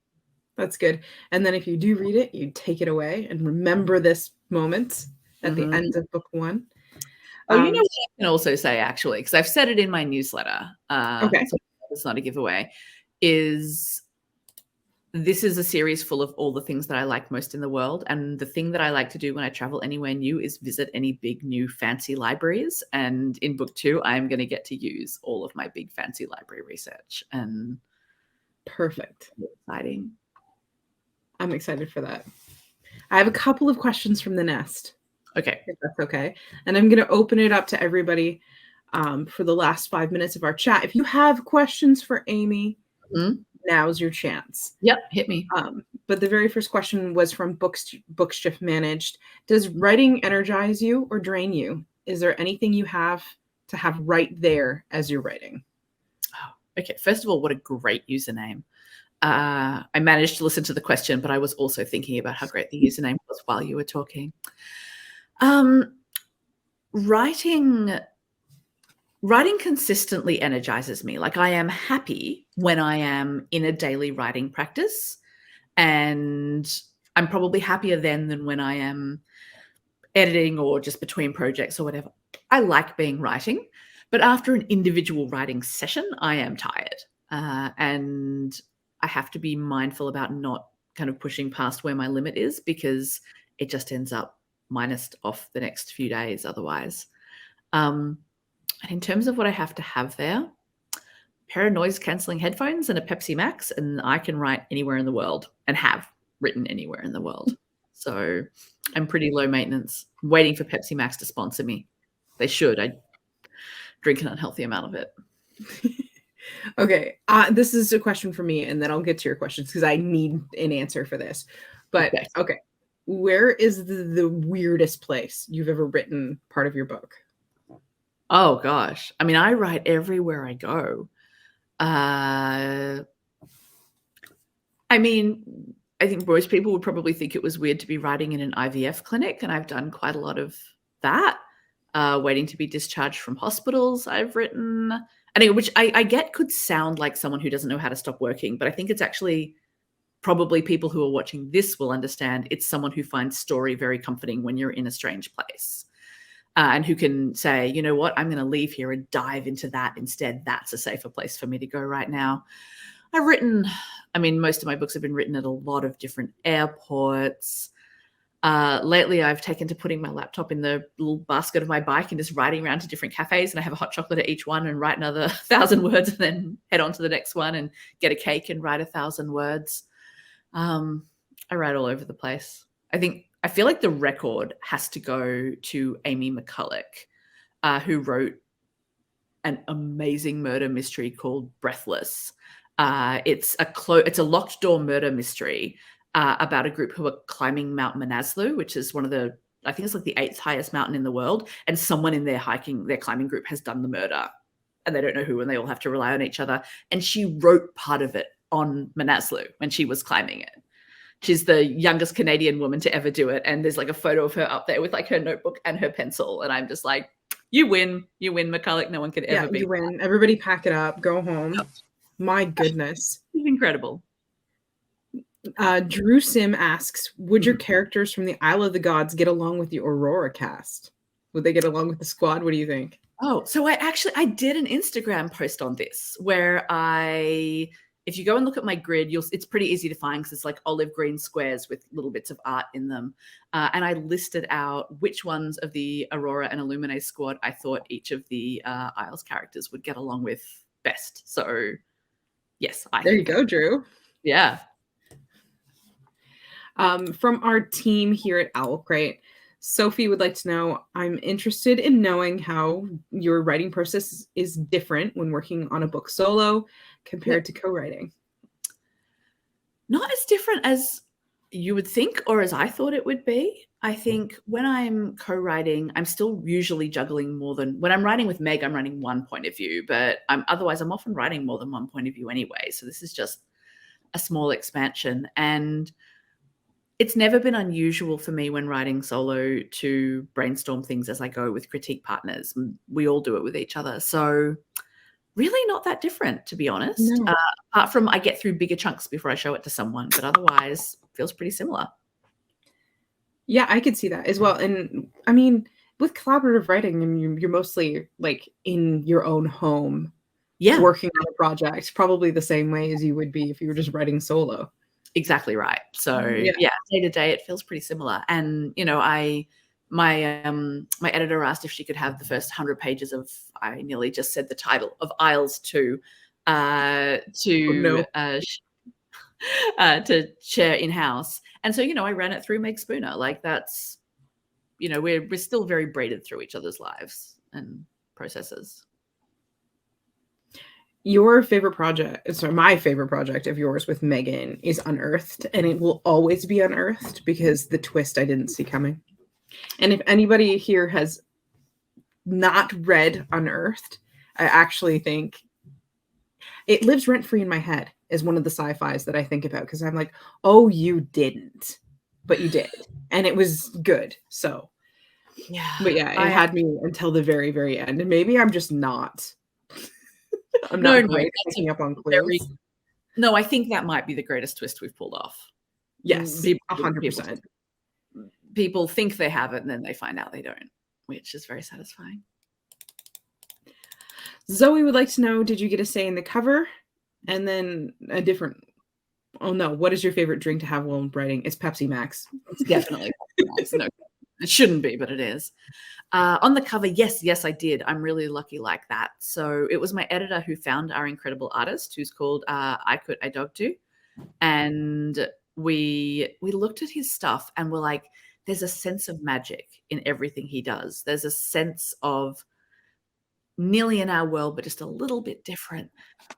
That's good. And then if you do read it, you take it away and remember this moment at the end of book 1. Oh, you know what I can also say, actually, because I've said it in my newsletter. Okay. So it's not a giveaway. This is a series full of all the things that I like most in the world. And the thing that I like to do when I travel anywhere new is visit any big, new, fancy libraries. And in book 2, I'm going to get to use all of my big, fancy library research. And perfect. Exciting. I'm excited for that. I have a couple of questions from the nest. Okay. If that's okay. And I'm going to open it up to everybody for the last 5 minutes of our chat. If you have questions for Amie, now's your chance. Yep, hit me. But the very first question was from Bookshift Managed. Does writing energize you or drain you? Is there anything you have to have right there as you're writing? Oh, okay. First of all, what a great username. I managed to listen to the question, but I was also thinking about how great the username was while you were talking. Writing consistently energizes me. Like, I am happy when I am in a daily writing practice, and I'm probably happier then than when I am editing or just between projects or whatever. I like being writing, but after an individual writing session, I am tired. And I have to be mindful about not kind of pushing past where my limit is, because it just ends up minused off the next few days otherwise. And in terms of what I have to have there, a pair of noise-cancelling headphones and a Pepsi Max, and I can write anywhere in the world and have written anywhere in the world. So I'm pretty low maintenance. I'm waiting for Pepsi Max to sponsor me. They should. I drink an unhealthy amount of it. Okay. This is a question for me, and then I'll get to your questions because I need an answer for this. But okay. Where is the weirdest place you've ever written part of your book? Oh, gosh. I mean, I write everywhere I go. I mean, I think most people would probably think it was weird to be writing in an IVF clinic, and I've done quite a lot of that. Waiting to be discharged from hospitals, I've written. Anyway, which I get could sound like someone who doesn't know how to stop working, but I think it's actually probably people who are watching this will understand it's someone who finds story very comforting when you're in a strange place. And who can say, you know what, I'm going to leave here and dive into that instead. That's a safer place for me to go right now. I've written, I mean, most of my books have been written at a lot of different airports. Lately, I've taken to putting my laptop in the little basket of my bike and just riding around to different cafes, and I have a hot chocolate at each one and write another 1,000 words and then head on to the next one and get a cake and write 1,000 words. I write all over the place. I feel like the record has to go to Amie McCulloch, who wrote an amazing murder mystery called Breathless. It's a locked door murder mystery about a group who are climbing Mount Manaslu, which is one of the, I think it's like the 8th highest mountain in the world, and someone in their climbing group has done the murder, and they don't know who, and they all have to rely on each other. And she wrote part of it on Manaslu when she was climbing it. She's the youngest Canadian woman to ever do it, and there's like a photo of her up there with like her notebook and her pencil, and I'm just like, you win, McCulloch. No one could ever beat you win. Everybody pack it up, go home. Yep. My goodness. It's incredible. Drew Sim asks, would your characters from the Isle of the Gods get along with the Aurora cast? Would they get along with the squad? What do you think? Oh, so I did an Instagram post on this where if you go and look at my grid, it's pretty easy to find because it's like olive green squares with little bits of art in them. And I listed out which ones of the Aurora and Illuminae squad I thought each of the Isles characters would get along with best. So yes. There you go, Drew. Yeah. From our team here at OwlCrate, Sophie would like to know, I'm interested in knowing how your writing process is different when working on a book solo compared to co-writing. Not as different as you would think or as I thought it would be. I think when I'm co-writing, I'm still usually juggling more than when I'm writing with Meg, I'm writing one point of view, but otherwise I'm often writing more than one point of view anyway. So this is just a small expansion. And it's never been unusual for me when writing solo to brainstorm things as I go with critique partners. We all do it with each other. So really not that different, to be honest. No. Apart from I get through bigger chunks before I show it to someone, but otherwise feels pretty similar. Yeah, I could see that as well. And I mean, with collaborative writing, I mean, you're mostly like in your own home, working on a project, probably the same way as you would be if you were just writing solo. Exactly right. So yeah, day to day, it feels pretty similar. And, you know, my editor asked if she could have the first 100 pages of, I nearly just said the title, of Isles 2 to share in-house. And so, you know, I ran it through Meg Spooner. Like that's, you know, we're still very braided through each other's lives and processes. Your favorite project, sorry, my favorite project of yours with Megan is Unearthed, and it will always be Unearthed because the twist I didn't see coming. And if anybody here has not read Unearthed, I actually think it lives rent-free in my head as one of the sci-fis that I think about because I'm like, oh, you didn't, but you did. And it was good. So, yeah. But yeah, it had me until the very, very end. And maybe I'm just not. I'm not great at picking up on clues. No, I think that might be the greatest twist we've pulled off. Yes, 100%. People think they have it and then they find out they don't, which is very satisfying. Zoe would like to know, did you get a say in the cover? And then a different, oh no, what is your favorite drink to have while writing? It's Pepsi Max. It's definitely Pepsi Max. No, it shouldn't be, but it is. On the cover, yes, I did. I'm really lucky like that. So it was my editor who found our incredible artist, who's called Ikut Idogtu. And we looked at his stuff and we're like, there's a sense of magic in everything he does. There's a sense of nearly in our world, but just a little bit different,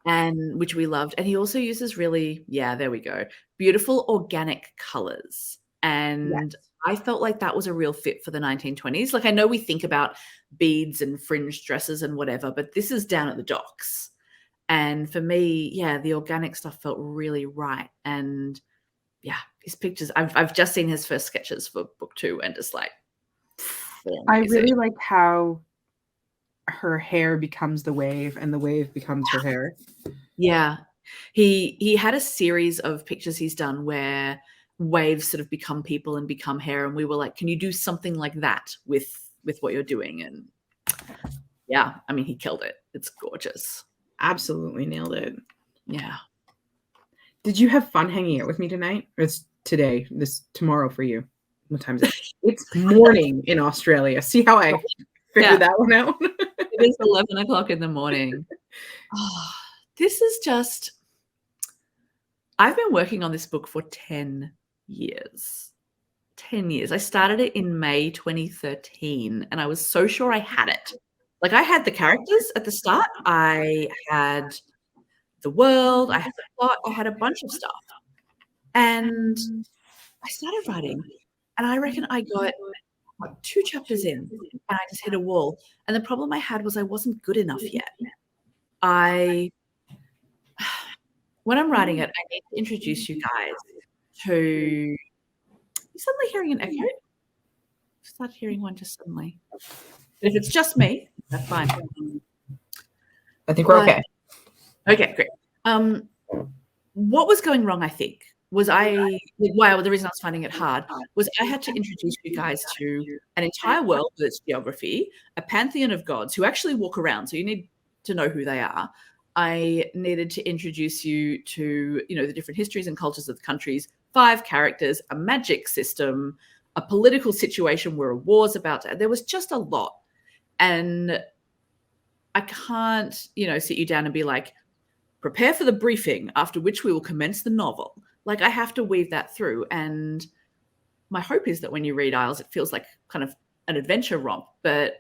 and which we loved. And he also uses really, there we go, beautiful organic colors. And I felt like that was a real fit for the 1920s. Like I know we think about beads and fringe dresses and whatever, but this is down at the docks. And for me, the organic stuff felt really right. And his pictures, I've just seen his first sketches for book 2 and just like, I really like how her hair becomes the wave and the wave becomes her hair. Yeah. He had a series of pictures he's done where waves sort of become people and become hair. And we were like, can you do something like that with what you're doing? And I mean, he killed it. It's gorgeous. Absolutely nailed it. Yeah. Did you have fun hanging out with me tonight? Or it's today, tomorrow for you? What time is it? It's morning in Australia. See how I figured that one out? It is 11 o'clock in the morning. Oh, this is just, I've been working on this book for 10 years. 10 years. I started it in May 2013, and I was so sure I had it. Like, I had the characters at the start. I had the world. I had the plot. I had a bunch of stuff. And I started writing, and I reckon I got 2 chapters in, and I just hit a wall. And the problem I had was I wasn't good enough yet. When I'm writing it, I need to introduce you guys to. You're suddenly hearing an echo. Start hearing one just suddenly. But if it's just me, that's fine. I think we're okay. Okay, great. What was going wrong, I think, was the reason I was finding it hard was I had to introduce you guys to an entire world with its geography, a pantheon of gods who actually walk around, so you need to know who they are. I needed to introduce you to, the different histories and cultures of the countries, 5 characters, a magic system, a political situation where a war's about to. There was just a lot. And I can't, sit you down and be like, prepare for the briefing, after which we will commence the novel. Like, I have to weave that through. And my hope is that when you read Isles, it feels like kind of an adventure romp. But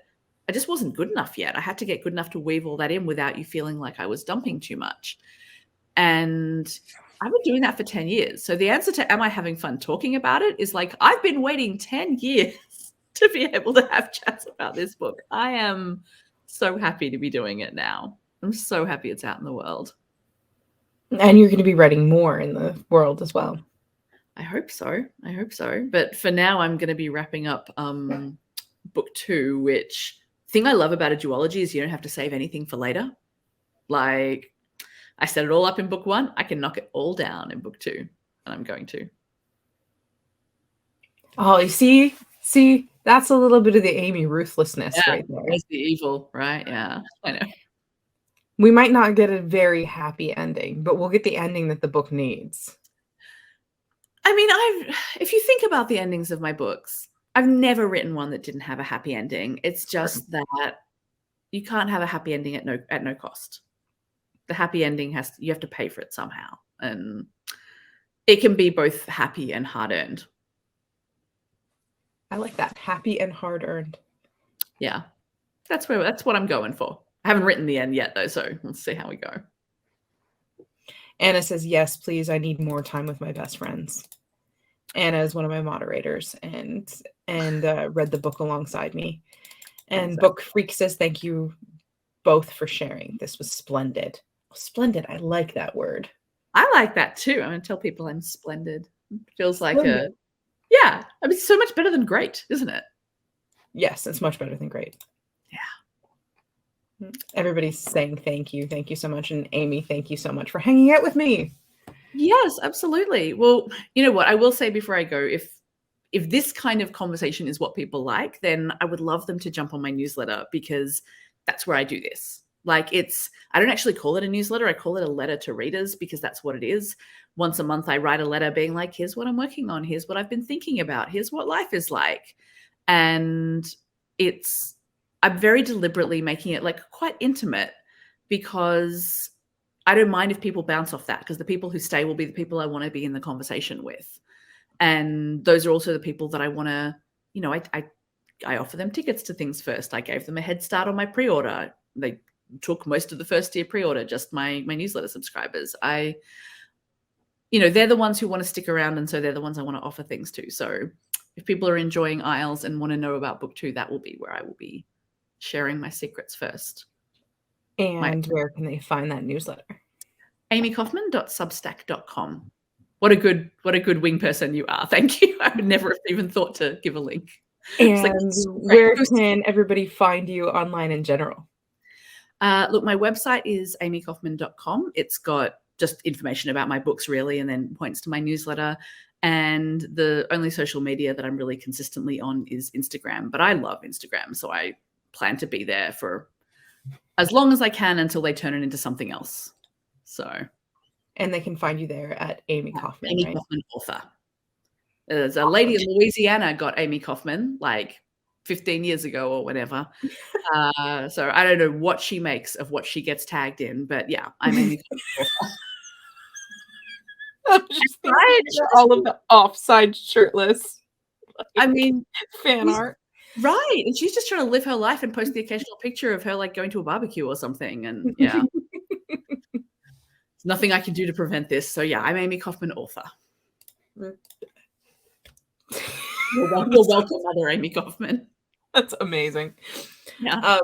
I just wasn't good enough yet. I had to get good enough to weave all that in without you feeling like I was dumping too much. And I've been doing that for 10 years. So the answer to am I having fun talking about it is like, I've been waiting 10 years to be able to have chats about this book. I am so happy to be doing it now. I'm so happy it's out in the world. And you're going to be writing more in the world as well. I hope so. But for now, I'm going to be wrapping up book 2, which thing I love about a duology is you don't have to save anything for later. Like, I set it all up in book 1. I can knock it all down in book 2, and I'm going to. Oh, you see, that's a little bit of the Amie ruthlessness right there. That's the evil, right? Yeah, I know. We might not get a very happy ending, but we'll get the ending that the book needs. I mean, if you think about the endings of my books, I've never written one that didn't have a happy ending. It's just that you can't have a happy ending at no cost. The happy ending you have to pay for it somehow, and it can be both happy and hard-earned. I like that, happy and hard-earned. Yeah, that's what I'm going for. I haven't written the end yet, though, so let's see how we go. Anna says, yes, please. I need more time with my best friends. Anna is one of my moderators and read the book alongside me. And Book Freak says, thank you both for sharing. This was splendid. Splendid. I like that word. I like that too. I'm going to tell people I'm splendid. It feels like yeah. I mean, it's so much better than great, isn't it? Yes, it's much better than great. Yeah. Everybody's saying thank you. Thank you so much. And Amie, thank you so much for hanging out with me. Yes, absolutely. Well, you know what? I will say before I go, if this kind of conversation is what people like, then I would love them to jump on my newsletter, because that's where I do this. Like, I don't actually call it a newsletter. I call it a letter to readers, because that's what it is. Once a month, I write a letter being like, here's what I'm working on. Here's what I've been thinking about. Here's what life is like. And I'm very deliberately making it like quite intimate, because I don't mind if people bounce off that, because the people who stay will be the people I want to be in the conversation with. And those are also the people that I want to, I offer them tickets to things first. I gave them a head start on my pre-order. They took most of the first year pre-order, just my newsletter subscribers. They're the ones who want to stick around, and so they're the ones I want to offer things to. So if people are enjoying Isles and want to know about book 2, that will be where I will be sharing my secrets first. And where can they find that newsletter? amiekaufman.substack.com. What a good wing person you are. Thank you. I would never have even thought to give a link. And where can everybody find you online in general? Look, my website is amiekaufman.com. It's got just information about my books, really, and then points to my newsletter. And the only social media that I'm really consistently on is Instagram. But I love Instagram, so I plan to be there for as long as I can until they turn it into something else. And they can find you there at Amie Kaufman. Amie Kaufman author. There's a lady in Louisiana got Amie Kaufman like 15 years ago or whatever. So I don't know what she makes of what she gets tagged in, but yeah, I'm Amie Kaufman author. I was just Right? all of the offside shirtless. I mean, fan art. Right. And she's just trying to live her life and post the occasional picture of her like going to a barbecue or something. And yeah. There's nothing I can do to prevent this. So yeah, I'm Amie Kaufman, author. You're welcome, other Amie Kaufman. That's amazing. Yeah.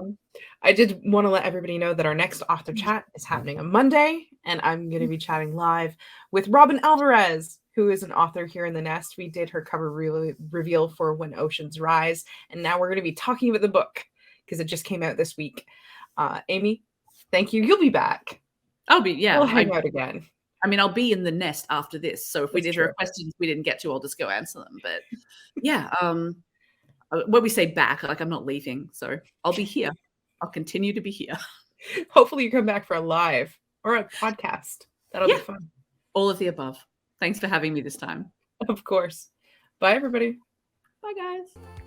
I did want to let everybody know that our next author chat is happening on Monday, and I'm going to be chatting live with Robin Alvarez, who is an author here in the Nest. We did her cover reveal for When Oceans Rise, and now we're going to be talking about the book because it just came out this week. Amie, thank you. You'll be back. We'll hang out again. I mean, I'll be in the Nest after this, so if there are questions we didn't get to, I'll just go answer them. But yeah, when we say back, like I'm not leaving, so I'll be here. I'll continue to be here. Hopefully you come back for a live or a podcast. That'll be fun. All of the above. Thanks for having me this time. Of course. Bye, everybody. Bye, guys.